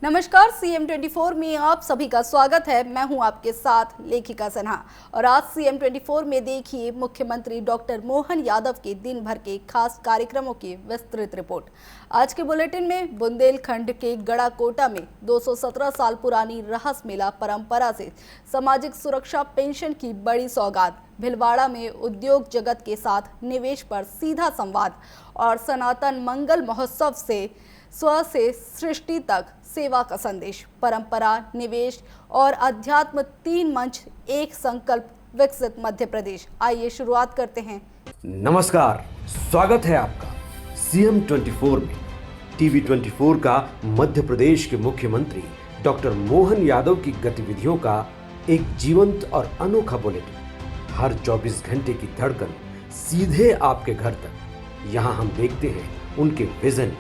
नमस्कार, CM24 में आप सभी का स्वागत है। मैं हूं आपके साथ लेखिका सिन्हा और आज CM24 में देखिए मुख्यमंत्री डॉक्टर मोहन यादव के दिन भर के खास कार्यक्रमों की विस्तृत रिपोर्ट। आज के बुलेटिन में बुंदेलखंड के गड़ाकोटा में 217 साल पुरानी रहस मेला परंपरा से सामाजिक सुरक्षा पेंशन की बड़ी सौगात, भिलवाड़ा में उद्योग जगत के साथ निवेश पर सीधा संवाद और सनातन मंगल महोत्सव से स्व से सृष्टि तक सेवा का संदेश, परंपरा, निवेश और अध्यात्म, तीन मंच, एक संकल्प, विकसित मध्य प्रदेश। आइए शुरुआत करते हैं। नमस्कार, स्वागत है आपका CM24 में। TV24 का मध्य प्रदेश के मुख्यमंत्री डॉक्टर मोहन यादव की गतिविधियों का एक जीवंत और अनोखा बुलेटिन। हर 24 घंटे की धड़कन सीधे आपके घर तक। यहाँ हम देखते हैं उनके विजन,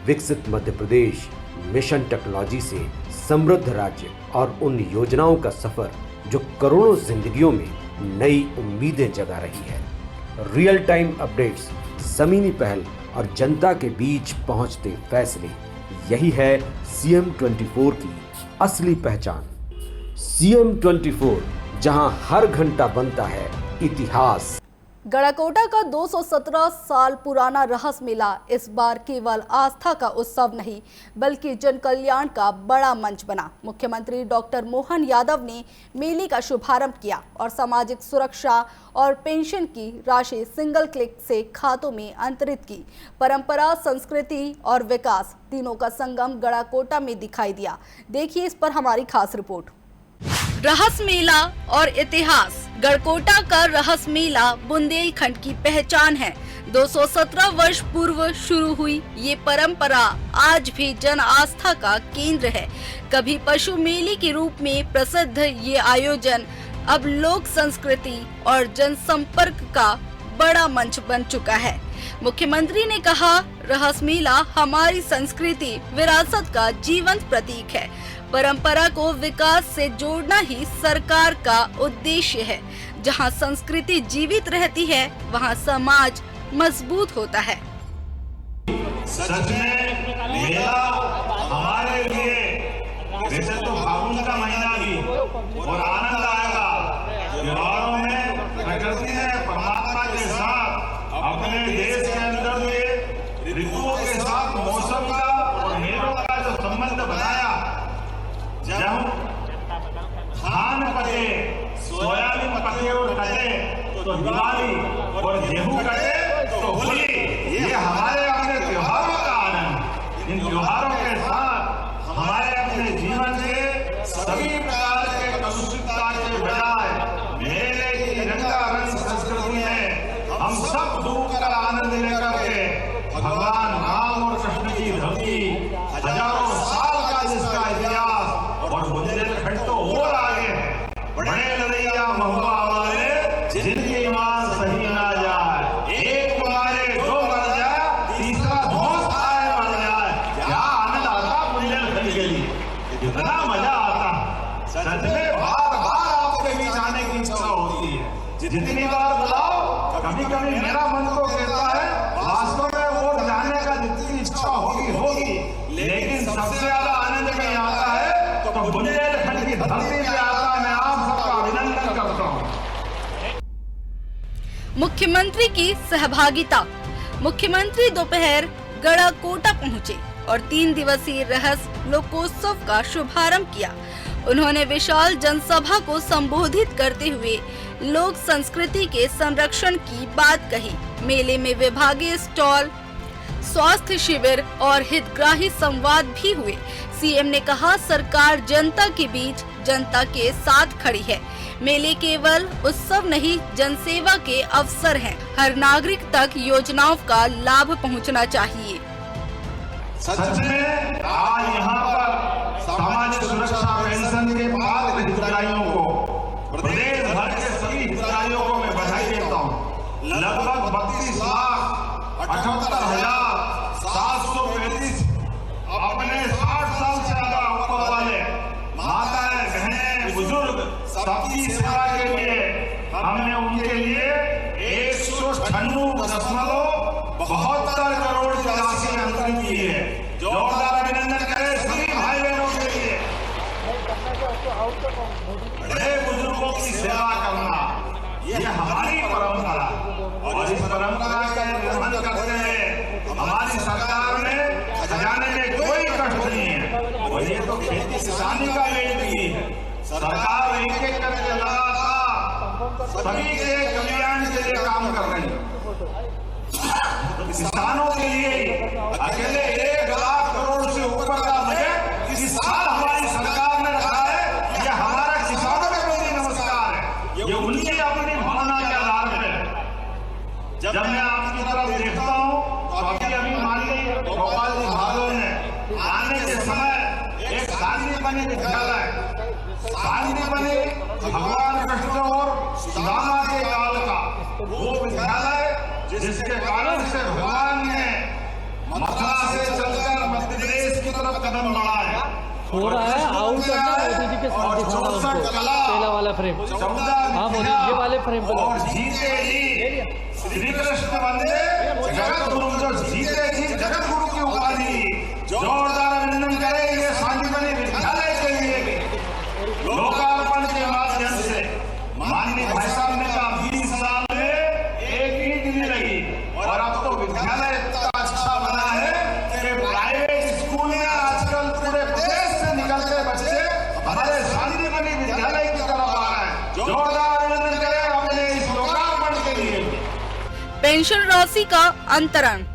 विकसित मध्य प्रदेश, मिशन टेक्नोलॉजी से समृद्ध राज्य और उन योजनाओं का सफर जो करोड़ों जिंदगियों में नई उम्मीदें जगा रही है। रियल टाइम अपडेट्स, जमीनी पहल और जनता के बीच पहुंचते फैसले, यही है CM24 की असली पहचान। CM24, जहां हर घंटा बनता है इतिहास। गड़ाकोटा का 217 साल पुराना रहस मेला इस बार केवल आस्था का उत्सव नहीं बल्कि जन कल्याण का बड़ा मंच बना। मुख्यमंत्री डॉक्टर मोहन यादव ने मेले का शुभारंभ किया और सामाजिक सुरक्षा और पेंशन की राशि सिंगल क्लिक से खातों में अंतरित की। परंपरा, संस्कृति और विकास तीनों का संगम गड़ाकोटा में दिखाई दिया। देखिए इस पर हमारी खास रिपोर्ट। रहस मेला और इतिहास। गड़कोटा का रहस मेला बुंदेलखंड की पहचान है। 217 वर्ष पूर्व शुरू हुई ये परंपरा आज भी जन आस्था का केंद्र है। कभी पशु मेले के रूप में प्रसिद्ध ये आयोजन अब लोक संस्कृति और जनसंपर्क का बड़ा मंच बन चुका है। मुख्यमंत्री ने कहा, रहस मेला हमारी संस्कृति विरासत का जीवंत प्रतीक है। परंपरा को विकास से जोड़ना ही सरकार का उद्देश्य है। जहां संस्कृति जीवित रहती है, वहां समाज मजबूत होता है। सच में मेला हमारे लिए वैसे तो फागुन का महीना भी और आनंद आएगा। त्योहारों में प्रकृति ने परमात्मा के साथ अपने देश के अंदर में ऋतुओं के साथ मौसम का और मेलों का जो संबंध बनाया, जब धान पके, सोयाबीन पके और कटे तो दिवाली और गेहूं कटे तो होली। ये हमारे अपने त्योहारों का आनंद। इन त्योहारों के साथ हमारे अपने जीवन के सभी प्रकार के कलुषितता के बजाय मेले की रंगारंग संस्कृति में हम सब डूब कर आनंद लेकर के भगवान राम और कृष्ण की धरती, हजारों साल का जिसका इतिहास और बुंदेलखंड तो और आगे है। बड़े लड़ैया महुआ वाले जिनकी ईमान सही ना जाए, एक मारे दो मर जाए, तीसरा धौंस खाए मर जाए। क्या आनंद आता बुंदेलखंड के लिए, कितना मजा आता। सच में बार बार आपके बीच आने की इच्छा होती है। जितनी बार बुलाओ, कभी कभी मेरा मन तो कहता है वास्तव में वो जाने का जितनी इच्छा होगी, लेकिन सबसे ज्यादा आनंद में आता है तो बुंदेलखंड की धरती पे आता। मैं आप सबका अभिनंदन करता हूँ। मुख्यमंत्री की सहभागिता। मुख्यमंत्री दोपहर गड़ाकोटा पहुंचे और 3 दिवसीय रहस लोकोत्सव का शुभारंभ किया। उन्होंने विशाल जनसभा को संबोधित करते हुए लोक संस्कृति के संरक्षण की बात कही। मेले में विभागीय स्टॉल, स्वास्थ्य शिविर और हितग्राही संवाद भी हुए। सीएम ने कहा, सरकार जनता के बीच, जनता के साथ खड़ी है। मेले केवल उत्सव नहीं, जनसेवा के अवसर हैं। हर नागरिक तक योजनाओं का लाभ पहुंचना चाहिए। सच में आज यहाँ पर सामाजिक सुरक्षा पेंशन के बाद हितग्राहियों को, प्रदेश भर के सभी हितग्राहियों को मैं बधाई देता हूँ। लगभग 32,78,735 अपने 60 साल से ज्यादा उम्र वाले माताएं, बहनें, बुजुर्ग सबकी सेवा के लिए हमने उनके लिए 196.72 करोड़ की राशि अंतरित की है। जोरदार अभिनंदन करें सभी भाई बहनों के बड़े बुजुर्गों की सेवा करना, ये हमारी परंपरा, और इस परंपरा का निर्वहन करते हुए हमारी सरकार में खजाने में कोई कष्ट नहीं है। और ये तो खेती किसानी का रेट भी है। सरकार एक एक करके लगातार सभी के कल्याण के लिए काम कर रही है। किसानों के लिए अकेले 1 लाख करोड़ से ऊपर का बजट इस साल हमारी सरकार ने रखा है। यह हमारा किसानों के प्रति नमस्कार है। ये उनकी अपनी भावना के आधार पर। जब मैं आपकी तरफ देखता हूँ तो अभी माननीय गोपाल जी भार्गव ने आने के समय एक शांतिबनी विद्यालय, शांतिबनी भगवान कृष्ण और सुदामा के काल का वो विद्यालय जिसके कारण से भगवान ने मथुरा से चलकर मध्य प्रदेश की तरफ कदम बढ़ाए। हो रहा है आउट मोदी जी के साथ दिखाना उनको पहला वाला फ्रेम। हाँ मोदी ये वाले फ्रेम को और जीते जी श्री कृष्ण वंदे जगत गुरु, जो जीते जी जगत गुरु की उपाधि जोरदार अभिनंदन करें ये शांतिबनी विद्यालय के लिए भी लोकार्पण के माध्यम से। माननीय भाई साहब ने कहा 20 साल में एक ईंट नहीं लगी, और अब तो विद्यालय इतना अच्छा बना है कि प्राइवेट स्कूल में आजकल पूरे प्रदेश से निकलते बच्चे हमारे शांतिबनी विद्यालय की तरफ आ रहे हैं। जोरदार अभिनंदन करें अपने इस लोकार्पण के लिए। पेंशन राशि का अंतरण।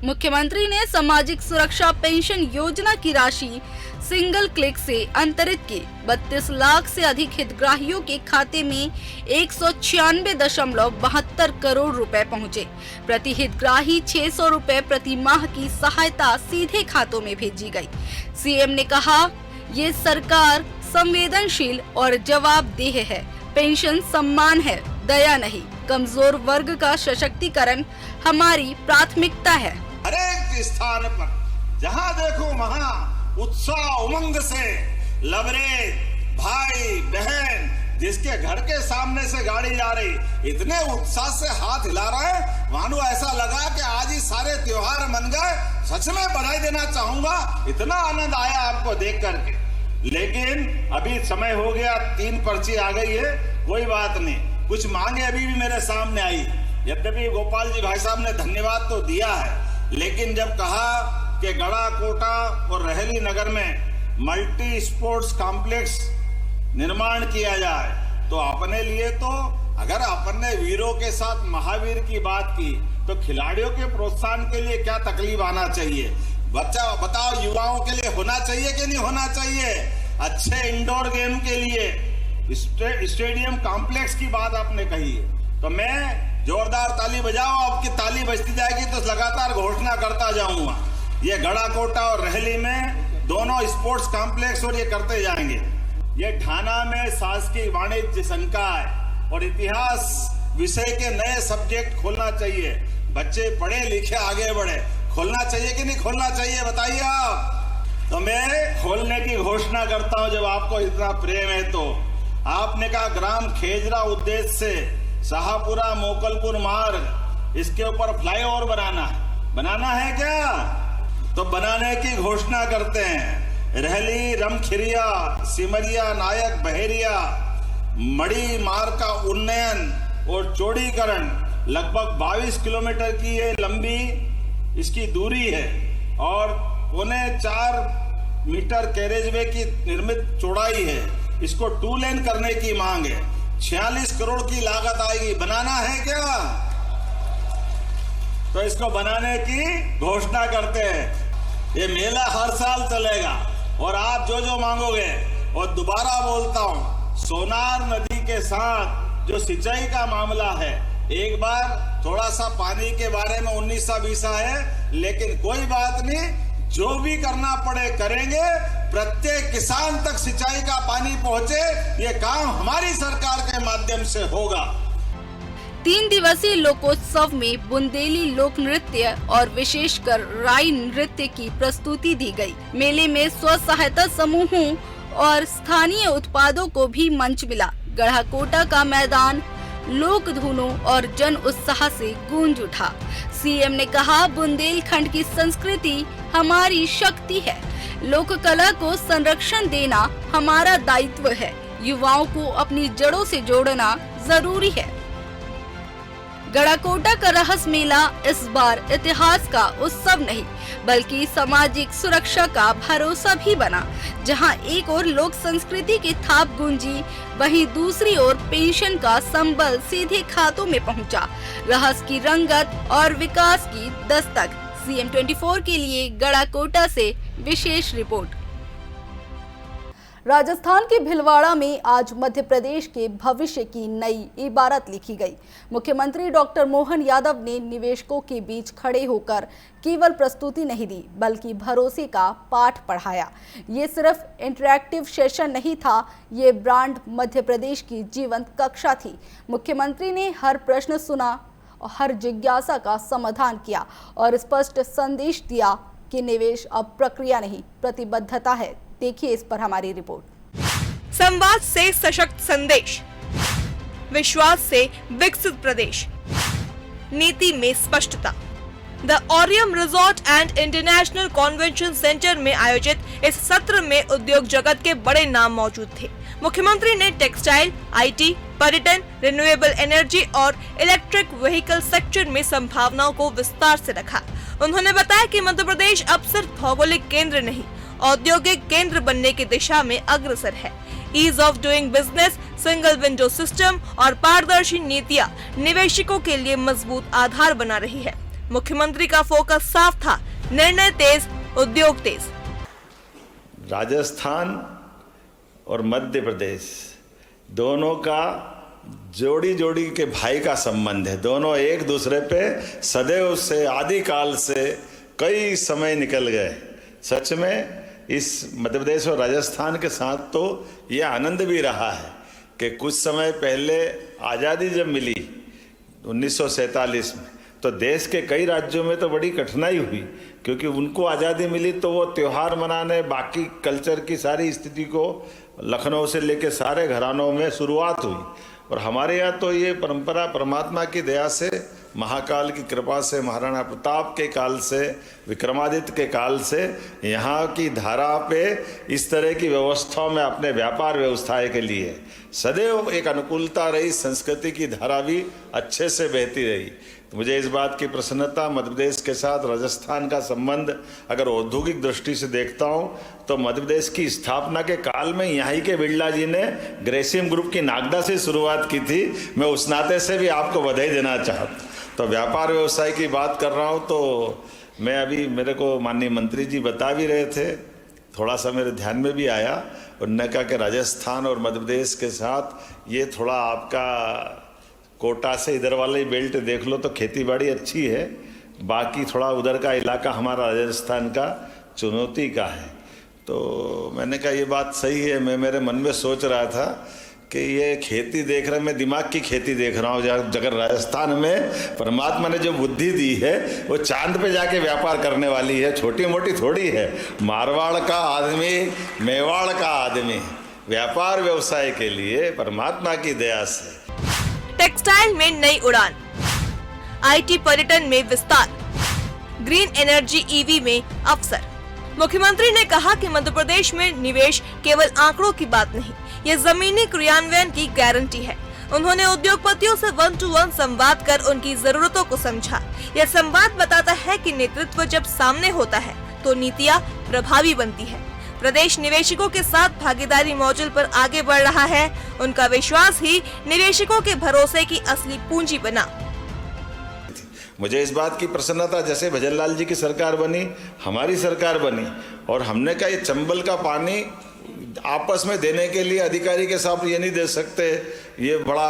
मुख्यमंत्री ने सामाजिक सुरक्षा पेंशन योजना की राशि सिंगल क्लिक से अंतरित की। 32 लाख से अधिक हितग्राहियों के खाते में 196.72 करोड़ रुपए पहुंचे। प्रति हितग्राही 600 रुपए प्रति माह की सहायता सीधे खातों में भेजी गई। सीएम ने कहा, ये सरकार संवेदनशील और जवाबदेह है। पेंशन सम्मान है, दया नहीं। कमजोर वर्ग का सशक्तिकरण हमारी प्राथमिकता है। हर एक स्थान पर जहाँ देखो वहाँ उत्साह उमंग से लबरेज भाई बहन जिसके घर के सामने से गाड़ी जा रही इतने उत्साह से हाथ हिला रहे हैं, मानो ऐसा लगा कि आज ही सारे त्योहार मन गए। सच में बधाई देना चाहूंगा, इतना आनंद आया आपको देख करके। लेकिन अभी समय हो गया, 3 पर्ची आ गई है, कोई बात नहीं। कुछ मांगे अभी भी मेरे सामने आई। यद्यपि गोपाल जी भाई साहब ने धन्यवाद तो दिया है, लेकिन जब कहा कि गड़ा कोटा और रहली नगर में मल्टी स्पोर्ट्स कॉम्प्लेक्स निर्माण किया जाए, तो अपने लिए तो अगर अपने वीरों के साथ महावीर की बात की तो खिलाड़ियों के प्रोत्साहन के लिए क्या तकलीफ आना चाहिए? बच्चा बताओ, युवाओं के लिए होना चाहिए कि नहीं होना चाहिए? अच्छे इंडोर गेम के लिए स्टेडियम कॉम्प्लेक्स की बात आपने कही है, तो मैं जोरदार ताली बजाओ, आपकी ताली बजती जाएगी तो लगातार घोषणा करता जाऊंगा। ये गड़ा कोटा और रहली में दोनों स्पोर्ट्स कॉम्प्लेक्स और ये करते जाएंगे। ये ढाना में शासकीय वाणिज्य संकाय और इतिहास विषय के नए सब्जेक्ट खोलना चाहिए। बच्चे पढ़े लिखे आगे बढ़े, खोलना चाहिए कि नहीं खोलना चाहिए बताइए आप? तो मैं खोलने की घोषणा करता हूं। जब आपको इतना प्रेम है तो आपने कहा ग्राम खेजरा उद्देश्य से शाहपुरा मोकलपुर मार्ग, इसके ऊपर फ्लाईओवर बनाना है क्या? तो बनाने की घोषणा करते हैं। रहली रमखिरिया सिमरिया नायक बहेरिया मड़ी मार्ग का उन्नयन और चौड़ीकरण लगभग 22 किलोमीटर की ये लंबी इसकी दूरी है और 4.25 मीटर कैरेजवे की निर्मित चौड़ाई है। इसको 2 लेन करने की मांग है। 46 करोड़ की लागत आएगी। बनाना है क्या? तो इसको बनाने की घोषणा करते हैं। ये मेला हर साल चलेगा और आप जो जो मांगोगे, और दोबारा बोलता हूं, सोनार नदी के साथ जो सिंचाई का मामला है, एक बार थोड़ा सा पानी के बारे में 19-20 है, लेकिन कोई बात नहीं, जो भी करना पड़े करेंगे। प्रत्येक किसान तक सिंचाई का पानी पहुंचे, ये काम हमारी सरकार के माध्यम से होगा। 3 दिवसीय लोकोत्सव में बुंदेली लोक नृत्य और विशेषकर राई नृत्य की प्रस्तुति दी गई। मेले में स्व सहायता समूहों और स्थानीय उत्पादों को भी मंच मिला। गढ़ाकोटा का मैदान लोक धुनों और जन उत्साह से गूंज उठा। सीएम ने कहा, बुंदेलखंड की संस्कृति हमारी शक्ति है। लोक कला को संरक्षण देना हमारा दायित्व है। युवाओं को अपनी जड़ों से जोड़ना जरूरी है। गड़ाकोटा का रहस मेला इस बार इतिहास का उत्सव नहीं बल्कि सामाजिक सुरक्षा का भरोसा भी बना। जहां एक ओर लोक संस्कृति की थाप गूंजी, वहीं दूसरी ओर पेंशन का संबल सीधे खातों में पहुंचा। रहस की रंगत और विकास की दस्तक। CM 24 के लिए गड़ाकोटा से विशेष रिपोर्ट। राजस्थान के भिलवाड़ा में आज मध्य प्रदेश के भविष्य की नई इबारत लिखी गई। मुख्यमंत्री डॉक्टर मोहन यादव ने निवेशकों के बीच खड़े होकर केवल प्रस्तुति नहीं दी बल्कि भरोसे का पाठ पढ़ाया। ये सिर्फ इंटरैक्टिव सेशन नहीं था, ये ब्रांड मध्य प्रदेश की जीवंत कक्षा थी। मुख्यमंत्री ने हर प्रश्न सुना और हर जिज्ञासा का समाधान किया और स्पष्ट संदेश दिया कि निवेश अब प्रक्रिया नहीं, प्रतिबद्धता है। देखिए इस पर हमारी रिपोर्ट। संवाद से सशक्त संदेश, विश्वास से विकसित प्रदेश, नीति में स्पष्टता। The Orium resort and international convention centre में आयोजित इस सत्र में उद्योग जगत के बड़े नाम मौजूद थे। मुख्यमंत्री ने टेक्सटाइल, IT, पर्यटन, रिन्यूएबल एनर्जी और इलेक्ट्रिक व्हीकल सेक्टर में संभावनाओं को विस्तार से रखा। उन्होंने बताया कि मध्य प्रदेश अब सिर्फ भौगोलिक केंद्र नहीं, औद्योगिक केंद्र बनने की दिशा में अग्रसर है। Ease of doing business, single window system और पारदर्शी नीतियां निवेशकों के लिए मजबूत आधार बना रही है। मुख्यमंत्री का फोकस साफ था, निर्णय तेज, उद्योग तेज। राजस्थान और मध्य प्रदेश दोनों का जोड़ी जोड़ी के भाई का संबंध है। दोनों एक दूसरे पे सदैव से आदिकाल से कई समय निकल गए। सच में इस मध्य प्रदेश और राजस्थान के साथ तो ये आनंद भी रहा है कि कुछ समय पहले आज़ादी जब मिली 1947 में, तो देश के कई राज्यों में तो बड़ी कठिनाई हुई क्योंकि उनको आज़ादी मिली तो वो त्यौहार मनाने, बाकी कल्चर की सारी स्थिति को लखनऊ से लेके सारे घरानों में शुरुआत हुई। और हमारे यहाँ तो ये परंपरा परमात्मा की दया से, महाकाल की कृपा से, महाराणा प्रताप के काल से, विक्रमादित्य के काल से यहाँ की धारा पे इस तरह की व्यवस्थाओं में अपने व्यापार व्यवस्थाएं के लिए सदैव एक अनुकूलता रही। संस्कृति की धारा भी अच्छे से बहती रही। तो मुझे इस बात की प्रसन्नता, मध्य प्रदेश के साथ राजस्थान का संबंध अगर औद्योगिक दृष्टि से देखता हूँ तो मध्य प्रदेश की स्थापना के काल में यहाँ ही के बिरला जी ने ग्रेसिम ग्रुप की नागदा से शुरुआत की थी। मैं उस नाते से भी आपको बधाई देना चाहता। तो व्यापार व्यवसाय की बात कर रहा हूँ तो मैं अभी, मेरे को माननीय मंत्री जी बता भी रहे थे, थोड़ा सा मेरे ध्यान में भी आया। उन्होंने कहा कि राजस्थान और मध्य प्रदेश के साथ ये थोड़ा आपका कोटा से इधर वाले बेल्ट देख लो तो खेतीबाड़ी अच्छी है, बाकी थोड़ा उधर का इलाका हमारा राजस्थान का चुनौती का है। तो मैंने कहा ये बात सही है। मैं मेरे मन में सोच रहा था कि ये खेती देख रहे, मैं दिमाग की खेती देख रहा हूँ। अगर राजस्थान में परमात्मा ने जो बुद्धि दी है वो चांद पे जाके व्यापार करने वाली है, छोटी मोटी थोड़ी है। मारवाड़ का आदमी, मेवाड़ का आदमी व्यापार व्यवसाय के लिए परमात्मा की दया से। टेक्सटाइल में नई उड़ान, IT पर्यटन में विस्तार, ग्रीन एनर्जी EV में अवसर। मुख्यमंत्री ने कहा कि मध्य प्रदेश में निवेश केवल आंकड़ों की बात नहीं, ये जमीनी क्रियान्वयन की गारंटी है। उन्होंने उद्योगपतियों से 1-to-1 संवाद कर उनकी जरूरतों को समझा। यह संवाद बताता है कि नेतृत्व जब सामने होता है तो नीतियां प्रभावी बनती है। प्रदेश निवेशकों के साथ भागीदारी मॉडल पर आगे बढ़ रहा है। उनका विश्वास ही निवेशकों के भरोसे की असली पूंजी बना। मुझे इस बात की प्रसन्नता, जैसे भजनलाल जी की सरकार बनी, हमारी सरकार बनी और हमने कहा ये चंबल का पानी आपस में देने के लिए अधिकारी के साथ ये नहीं दे सकते, ये बड़ा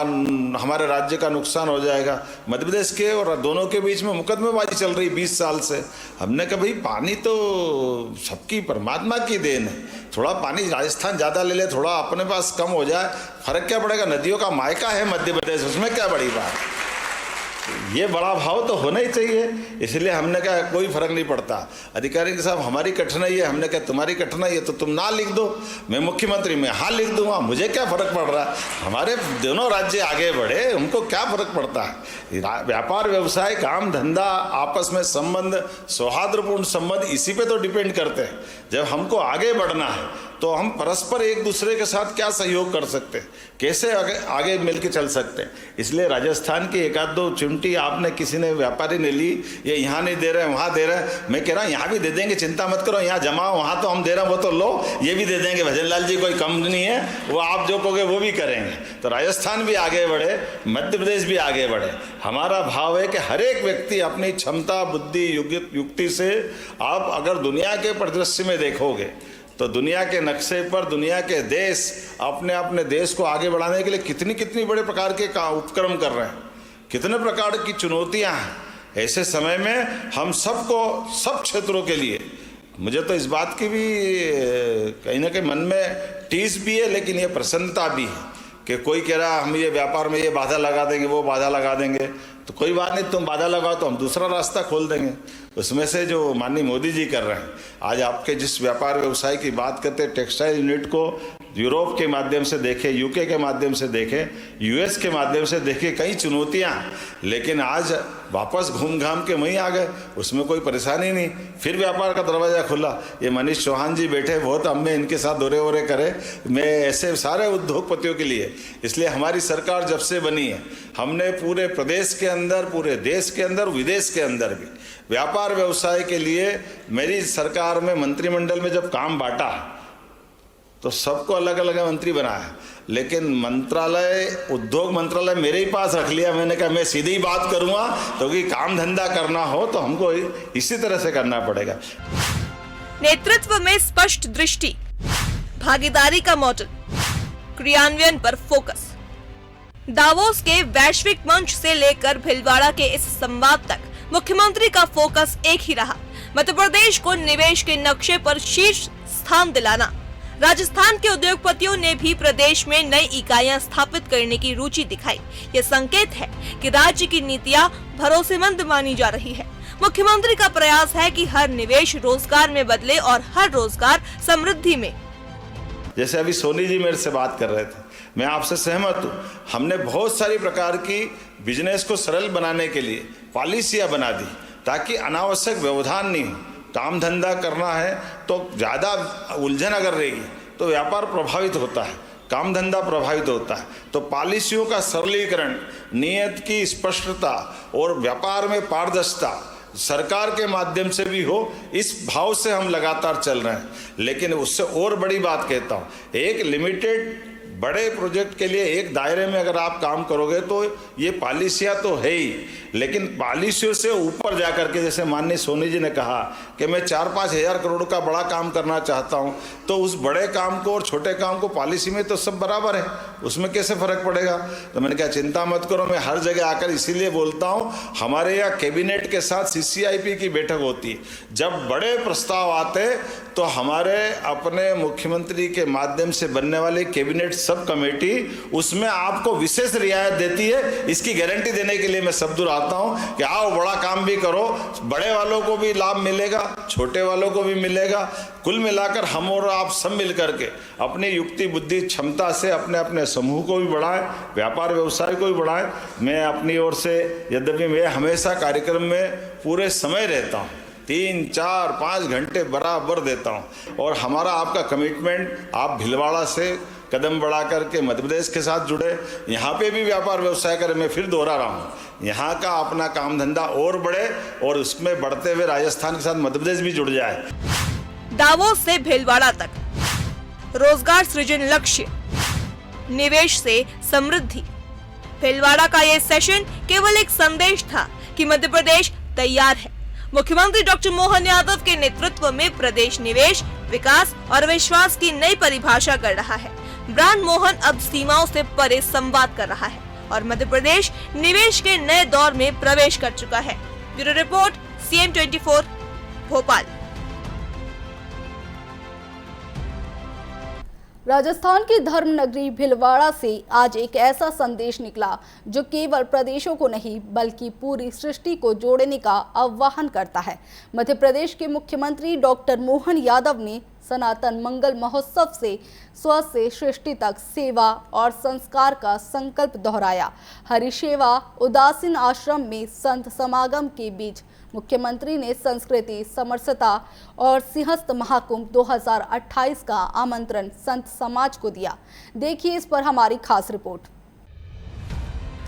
हमारे राज्य का नुकसान हो जाएगा। मध्य प्रदेश के और दोनों के बीच में मुकदमेबाजी चल रही 20 साल से। हमने कहा भाई पानी तो सबकी परमात्मा की देन है, थोड़ा पानी राजस्थान ज़्यादा ले ले, थोड़ा अपने पास कम हो जाए, फर्क क्या पड़ेगा, नदियों का मायका है मध्य प्रदेश, उसमें क्या बड़ी बात। ये बड़ा भाव तो होना ही चाहिए। इसलिए हमने कहा कोई फर्क नहीं पड़ता। अधिकारी के साहब हमारी कठिनाई है, हमने कहा तुम्हारी कठिनाई है तो तुम ना लिख दो, मैं मुख्यमंत्री में हाँ लिख दूंगा, मुझे क्या फर्क पड़ रहा है। हमारे दोनों राज्य आगे बढ़े, उनको क्या फर्क पड़ता है। व्यापार व्यवसाय, काम धंधा, आपस में संबंध, सौहार्दपूर्ण संबंध, इसी पे तो डिपेंड करते हैं। जब हमको आगे बढ़ना है तो हम परस्पर एक दूसरे के साथ क्या सहयोग कर सकते हैं, कैसे आगे मिलकर चल सकते हैं। इसलिए राजस्थान की एक आध दो चिमटी आपने किसी ने व्यापारी ने ली, ये यहाँ नहीं दे रहे वहाँ दे रहे हैं, मैं कह रहा हूँ यहाँ भी दे देंगे, चिंता मत करो, यहाँ जमा वहाँ तो हम दे रहे हैं, वो तो लो, ये भी दे देंगे। भजन लाल जी कोई कम नहीं है, वो आप जो कहोगे वो भी करेंगे। तो राजस्थान भी आगे बढ़े, मध्य प्रदेश भी आगे बढ़े। हमारा भाव है कि हर एक व्यक्ति अपनी क्षमता, बुद्धि, युक्ति से, आप अगर दुनिया के परिदृश्य में देखोगे तो दुनिया के नक्शे पर दुनिया के देश अपने अपने देश को आगे बढ़ाने के लिए कितनी कितनी बड़े प्रकार के उपक्रम कर रहे हैं, कितने प्रकार की चुनौतियां हैं। ऐसे समय में हम सबको, सब क्षेत्रों के लिए, मुझे तो इस बात की भी कहीं ना कहीं मन में टीस भी है, लेकिन ये प्रसन्नता भी है कि कोई कह रहा हम ये व्यापार में ये बाधा लगा देंगे, वो बाधा लगा देंगे, तो कोई बात नहीं, तुम बाधा लगाओ तो हम दूसरा रास्ता खोल देंगे। उसमें से जो माननीय मोदी जी कर रहे हैं, आज आपके जिस व्यापार व्यवसाय की बात करते हैं, टेक्सटाइल यूनिट को यूरोप के माध्यम से देखें, यूके के माध्यम से देखें, यूएस के माध्यम से देखें, कई चुनौतियां, लेकिन आज वापस घूम घाम के वहीं आ गए, उसमें कोई परेशानी नहीं, फिर व्यापार का दरवाज़ा खुला। ये मनीष चौहान जी बैठे, बहुत हमने इनके साथ दौरे वोरे करे, मैं ऐसे सारे उद्योगपतियों के लिए। इसलिए हमारी सरकार जब से बनी है, हमने पूरे प्रदेश के अंदर, पूरे देश के अंदर, विदेश के अंदर भी व्यापार व्यवसाय के लिए मेरी सरकार में मंत्रिमंडल में जब काम बांटा तो सबको अलग अलग मंत्री बनाया, लेकिन मंत्रालय, उद्योग मंत्रालय मेरे ही पास रख लिया। मैंने कहा मैं सीधी बात करूंगा, क्योंकि काम धंधा करना हो तो हमको इसी तरह से करना पड़ेगा। नेतृत्व में स्पष्ट दृष्टि, भागीदारी का मॉडल, क्रियान्वयन पर फोकस। दावोस के वैश्विक मंच से लेकर भीलवाड़ा के इस संवाद तक मुख्यमंत्री का फोकस एक ही रहा, मध्य प्रदेश को निवेश के नक्शे पर शीर्ष स्थान दिलाना। राजस्थान के उद्योगपतियों ने भी प्रदेश में नई इकाइयां स्थापित करने की रुचि दिखाई। ये संकेत है कि राज्य की नीतियां भरोसेमंद मानी जा रही है। मुख्यमंत्री का प्रयास है कि हर निवेश रोजगार में बदले और हर रोजगार समृद्धि में। जैसे अभी सोनी जी मेरे से बात कर रहे थे, मैं आपसे सहमत हूँ। हमने बहुत सारी प्रकार की बिजनेस को सरल बनाने के लिए पॉलिसियाँ बना दी, ताकि अनावश्यक व्यवधान नहीं हो। काम धंधा करना है तो ज़्यादा उलझन अगर रहेगी तो व्यापार प्रभावित होता है, काम धंधा प्रभावित होता है। तो पॉलिसियों का सरलीकरण, नियत की स्पष्टता और व्यापार में पारदर्शिता सरकार के माध्यम से भी हो, इस भाव से हम लगातार चल रहे हैं। लेकिन उससे और बड़ी बात कहता हूँ, एक लिमिटेड बड़े प्रोजेक्ट के लिए एक दायरे में अगर आप काम करोगे तो ये पॉलिसियाँ तो है ही, लेकिन पॉलिसियों से ऊपर जा करके, जैसे माननीय सोनी जी ने कहा कि मैं 4-5 हज़ार करोड़ का बड़ा काम करना चाहता हूँ, तो उस बड़े काम को और छोटे काम को पॉलिसी में तो सब बराबर है, उसमें कैसे फ़र्क पड़ेगा। तो मैंने कहा चिंता मत करो, मैं हर जगह आकर इसीलिए बोलता हूँ, हमारे यहाँ कैबिनेट के साथ CCIP की बैठक होती है। जब बड़े प्रस्ताव आते तो हमारे अपने मुख्यमंत्री के माध्यम से बनने वाली कैबिनेट सब कमेटी उसमें आपको विशेष रियायत देती है। इसकी गारंटी देने के लिए मैं सब दूर आता हूं कि आओ बड़ा काम भी करो, बड़े वालों को भी लाभ मिलेगा, छोटे वालों को भी मिलेगा। कुल मिलाकर हम और आप सब मिल करके अपनी युक्ति, बुद्धि, क्षमता से अपने अपने समूह को भी बढ़ाएं, व्यापार व्यवसाय को भी बढ़ाएं। मैं अपनी ओर से, यद्यपि मैं हमेशा कार्यक्रम में पूरे समय रहता हूँ, 3, 4, 5 घंटे बराबर देता हूँ, और हमारा आपका कमिटमेंट, आप भीलवाड़ा से कदम बढ़ा करके मध्य प्रदेश के साथ जुड़े, यहाँ पे भी व्यापार व्यवसाय करें। मैं फिर दोहरा रहा हूँ, यहाँ का अपना काम धंधा और बढ़े और उसमें बढ़ते हुए राजस्थान के साथ मध्य प्रदेश भी जुड़ जाए। दावोस से भीलवाड़ा तक रोजगार सृजन लक्ष्य, निवेश से समृद्धि। भीलवाड़ा का ये सेशन केवल एक संदेश था कि मध्य प्रदेश तैयार है। मुख्यमंत्री डॉक्टर मोहन यादव के नेतृत्व में प्रदेश निवेश, विकास और विश्वास की नई परिभाषा कर रहा है। ब्रांड मोहन अब सीमाओं से परे संवाद कर रहा है और मध्य प्रदेश निवेश के नए दौर में प्रवेश कर चुका है। Bureau report, CM24 Bhopal. Rajasthan की धर्म नगरी भीलवाड़ा से आज एक ऐसा संदेश निकला जो केवल प्रदेशों को नहीं बल्कि पूरी सृष्टि को जोड़ने का आह्वान करता है। मध्य प्रदेश के मुख्यमंत्री डॉक्टर मोहन यादव ने सनातन मंगल महोत्सव से स्व से सृष्टि तक सेवा और संस्कार का संकल्प दोहराया। हरिसेवा उदासीन आश्रम में संत समागम के बीच मुख्यमंत्री ने संस्कृति, समरसता और सिंहस्थ महाकुंभ 2028 का आमंत्रण संत समाज को दिया। देखिए इस पर हमारी खास रिपोर्ट।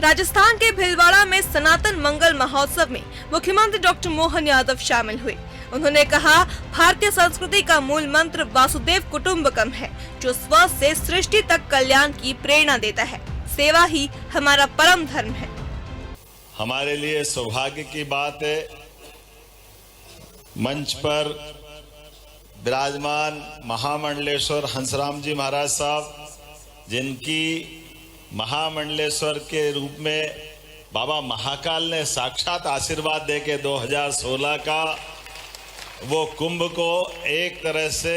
राजस्थान के भीलवाड़ा में सनातन मंगल महोत्सव में मुख्यमंत्री डॉक्टर मोहन यादव शामिल हुए। उन्होंने कहा, भारतीय संस्कृति का मूल मंत्र वासुदेव कुटुंबकम है, जो स्व से सृष्टि तक कल्याण की प्रेरणा देता है। सेवा ही हमारा परम धर्म है। हमारे लिए सौभाग्य की बात है, मंच पर विराजमान महामंडलेश्वर हंसराम जी महाराज साहब, जिनकी महामंडलेश्वर के रूप में बाबा महाकाल ने साक्षात आशीर्वाद देके 2016 का वो कुंभ को एक तरह से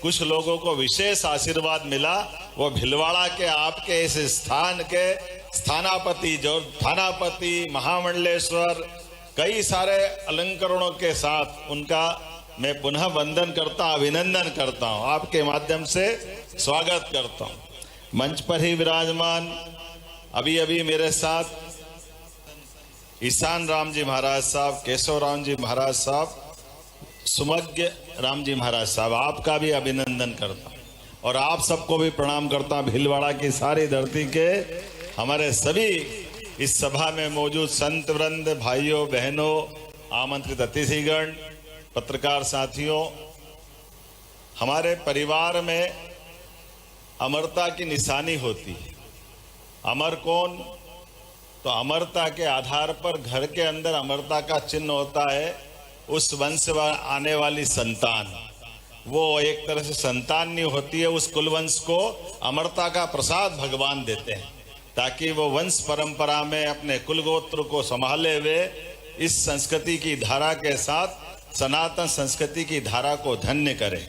कुछ लोगों को विशेष आशीर्वाद मिला। वो भीलवाड़ा के आपके इस स्थान के स्थानापति, जो थानापति महामंडलेश्वर कई सारे अलंकरणों के साथ उनका मैं पुनः वंदन करता, अभिनंदन करता हूं, आपके माध्यम से स्वागत करता हूं। मंच पर ही विराजमान अभी अभी मेरे साथ ईशान राम जी महाराज साहब, केशव राम जी महाराज साहब, सुमज्ञ राम जी महाराज साहब, आपका भी अभिनंदन करता हूं और आप सबको भी प्रणाम करता हूं। भीलवाड़ा की सारी धरती के हमारे सभी इस सभा में मौजूद संत वृंद, भाइयों बहनों, आमंत्रित अतिथिगण, पत्रकार साथियों, हमारे परिवार में अमरता की निशानी होती है। अमर कौन? तो अमरता के आधार पर घर के अंदर अमरता का चिन्ह होता है उस वंश से आने वाली संतान। वो एक तरह से संतान नहीं होती है, उस कुलवंश को अमरता का प्रसाद भगवान देते हैं ताकि वो वंश परंपरा में अपने कुलगोत्र को संभाले हुए इस संस्कृति की धारा के साथ सनातन संस्कृति की धारा को धन्य करें।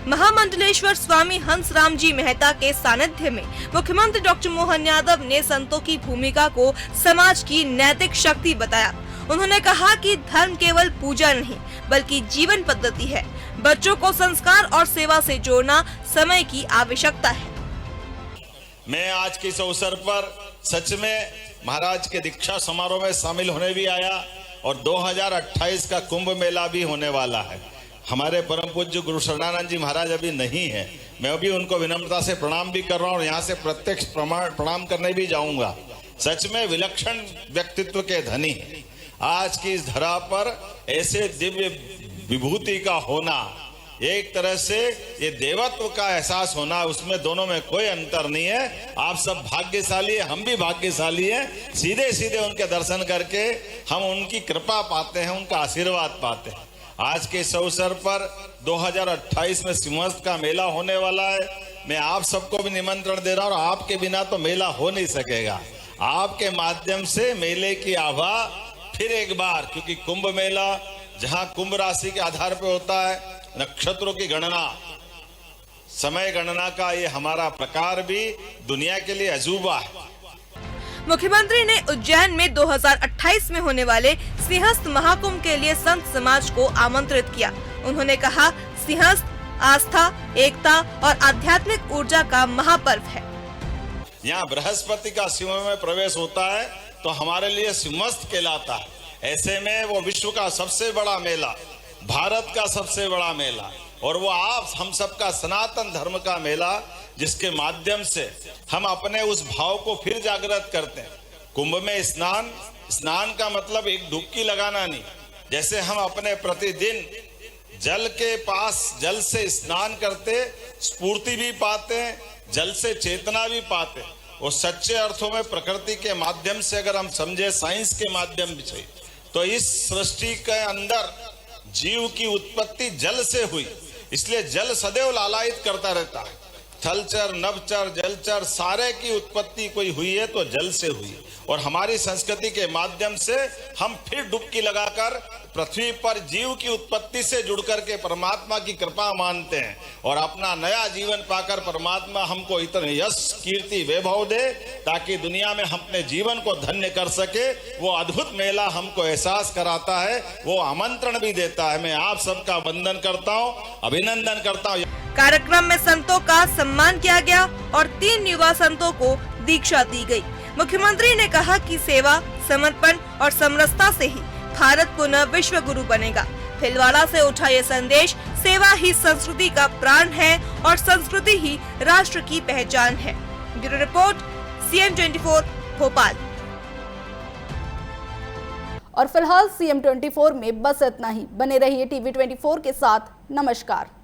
महामंडलेश्वर स्वामी हंसराम जी मेहता के सानिध्य में मुख्यमंत्री डॉक्टर मोहन यादव ने संतों की भूमिका को समाज की नैतिक शक्ति बताया। उन्होंने कहा कि धर्म केवल पूजा नहीं बल्कि जीवन पद्धति है। बच्चों को संस्कार और सेवा से जोड़ना समय की आवश्यकता है। मैं आज के इस अवसर पर सच में महाराज के दीक्षा समारोह में शामिल होने भी आया और 2028 का कुंभ मेला भी होने वाला है। हमारे परम पूज्य गुरु शरणानंद जी महाराज अभी नहीं है, मैं अभी उनको विनम्रता से प्रणाम भी कर रहा हूँ और यहाँ से प्रत्यक्ष प्रणाम करने भी जाऊंगा। सच में विलक्षण व्यक्तित्व के धनी है। आज की इस धरा पर ऐसे दिव्य विभूति का होना, एक तरह से ये देवत्व का एहसास होना, उसमें दोनों में कोई अंतर नहीं है। आप सब भाग्यशाली है, हम भी भाग्यशाली हैं। सीधे सीधे उनके दर्शन करके हम उनकी कृपा पाते हैं, उनका आशीर्वाद पाते हैं। आज के इस अवसर पर 2028 में सिंहस्थ का मेला होने वाला है। मैं आप सबको भी निमंत्रण दे रहा हूं और आपके बिना तो मेला हो नहीं सकेगा। आपके माध्यम से मेले की आभा फिर एक बार, क्योंकि कुंभ मेला जहां कुंभ राशि के आधार पर होता है, नक्षत्रों की गणना, समय गणना का ये हमारा प्रकार भी दुनिया के लिए अजूबा है। मुख्यमंत्री ने उज्जैन में 2028 में होने वाले सिंहस्थ महाकुंभ के लिए संत समाज को आमंत्रित किया। उन्होंने कहा, सिंहस्थ आस्था, एकता और आध्यात्मिक ऊर्जा का महापर्व है। यहाँ बृहस्पति का सिंह में प्रवेश होता है तो हमारे लिए सिंहस्थ कहलाता है। ऐसे में वो विश्व का सबसे बड़ा मेला, भारत का सबसे बड़ा मेला और वो आप हम सबका सनातन धर्म का मेला, जिसके माध्यम से हम अपने उस भाव को फिर जागृत करते हैं। कुंभ में स्नान, स्नान का मतलब एक डुबकी लगाना नहीं। जैसे हम अपने प्रतिदिन जल के पास जल से स्नान करते, स्फूर्ति भी पाते हैं, जल से चेतना भी पाते हैं। वो सच्चे अर्थों में प्रकृति के माध्यम से अगर हम समझे, साइंस के माध्यम से, तो इस सृष्टि के अंदर जीव की उत्पत्ति जल से हुई। इसलिए जल सदैव लालायित करता रहता है। थलचर, नभचर, जलचर सारे की उत्पत्ति कोई हुई है तो जल से हुई। और हमारी संस्कृति के माध्यम से हम फिर डुबकी लगाकर पृथ्वी पर जीव की उत्पत्ति से जुड़कर के परमात्मा की कृपा मानते हैं और अपना नया जीवन पाकर परमात्मा हमको इतने यश कीर्ति वैभव दे ताकि दुनिया में हम अपने जीवन को धन्य कर सके। वो अद्भुत मेला हमको एहसास कराता है, वो आमंत्रण भी देता है। मैं आप सबका वंदन करता हूँ, अभिनंदन करता हूँ। कार्यक्रम में संतों का सम्मान किया गया और 3 युवा संतों को दीक्षा दी गई। मुख्यमंत्री ने कहा कि सेवा, समर्पण और समरसता से ही भारत पुनः विश्व गुरु बनेगा। भीलवाड़ा से उठा ये संदेश, सेवा ही संस्कृति का प्राण है और संस्कृति ही राष्ट्र की पहचान है। Bureau report, CM24 Bhopal. और फिलहाल CM24 में बस इतना ही। बने रहिए TV24 के साथ। नमस्कार।